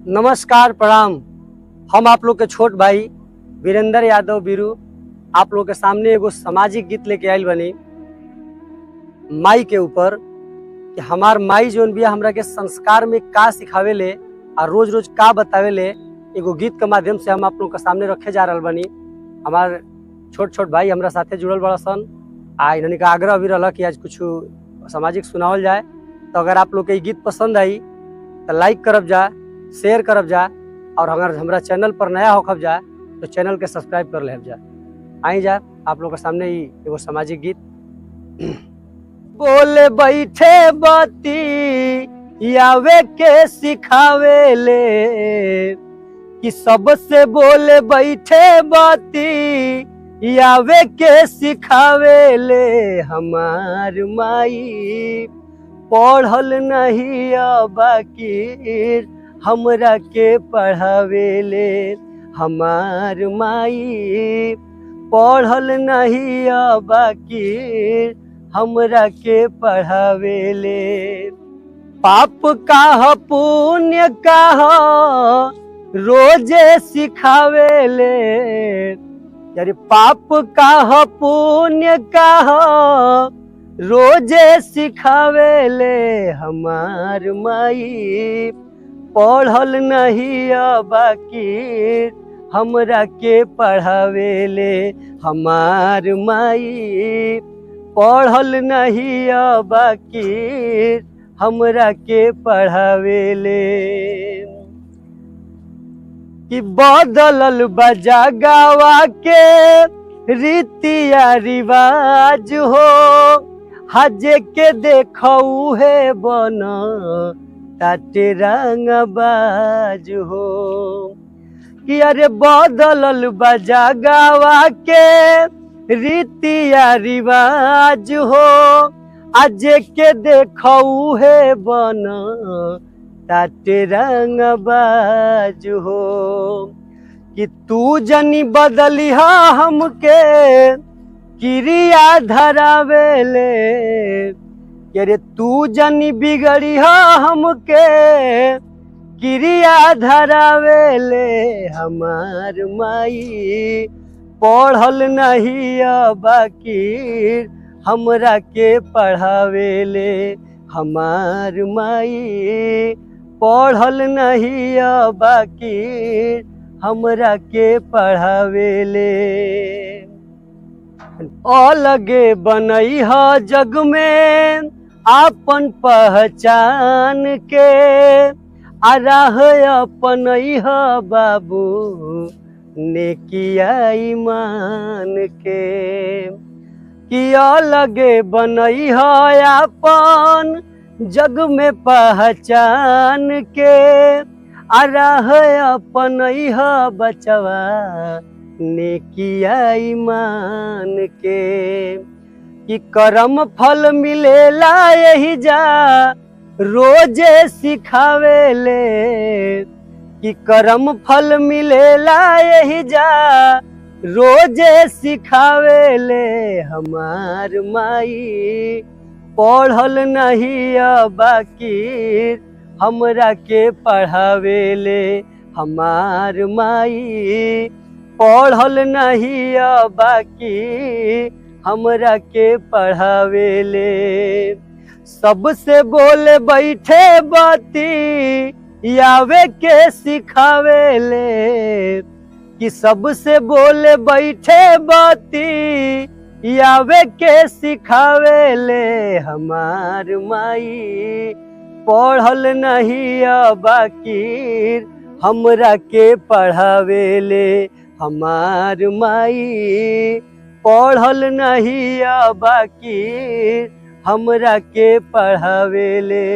नमस्कार, प्रणाम। हम आप लोग के छोट भाई वीरेंद्र यादव बीरू आप लोग के सामने एगो सामाजिक गीत लेके आयल बनी माई के ऊपर कि हमार माई जोन बिया हमरा के संस्कार में का सिखावेले और रोज रोज का बतावेले। एगो गीत के माध्यम से हम आप लोग के सामने रखे जा रहल बनी। हमार छोट छोट भाई हमरा साथे जुड़ल बड़ा सन आ इन्हनी का आग्रह भी रहला कि आज कुछ सामाजिक सुनावल जाए। तो अगर आप लोग के गीत पसंद आई तो लाइक करब जा, शेयर करब जा, और अगर हमारा चैनल पर नया होखब जा तो चैनल के सब्सक्राइब कर लेब जा। आई जा आप लोग के सामने ही एगो सामाजिक गीत। बोले बैठे बाती आवे के सिखावेले कि सबसे बोले बैठे बाती आवे के सिखावेले। हमार माई पढ़ल नहीं बाकी हमरा के पढ़ावेले। हमार माई पढ़ल नहीं बाकी हमरा के पढ़ावेले। पाप का पुण्य का रोजे सिखावेले। यार पाप का पुण्य का रोजे सिखावेले। हमार माई पढ़ल नहीं बाकी हमरा के पढ़ावेले। हमार माई पढ़ल नहीं बाकी हमरा के पढ़ावेले। कि बदलल बजागावा के रीतिया रिवाज हो, हजे के देखऊ है बना ताटे रंगबाज हो। कि अरे बदलल बजागावा के रीतिया रिवाज हो, आज के देखऊ है बना ताटे रंगबाज हो। कि तू जनी बदलिहा हमके क्रिया धरावेले। अरे तू जनी बिगड़िहा हमके क्रिया धरावेले। हमार माई पढ़ल नहीं बाकी हमरा के पढ़ावेले। हमार माई पढ़ल नहीं बाकी हमरा के पढ़ावेले। अलगे बनई ह जग में आपन पहचान के, आ राह अपनई ह बाबू नेकिया ईमान के। कि अलगे बनई ह आपन जग में पहचान के, आ राह अपनई ह बचवा नेकिया ईमान के। कि कर्म फल मिलेला यही जा रोजे सिखावेले। कि कर्म फल मिलेला यही जा रोजे सिखावेले। हमार माई पढ़ल नहीं बाकी हमरा के पढ़ावेले। हमार माई पढ़ल नहीं बाकी हमरा के पढ़ावेले। सबसे बोले बैठे बाती आवे के सिखावेले। कि सबसे बोले बैठे बाती आवे के सिखावेले। हमार माई पढ़ल नहीं बाकी हमरा के पढ़ावेले। हमार माई पढ़ल नहीं बाकी हमरा के पढ़ावेले।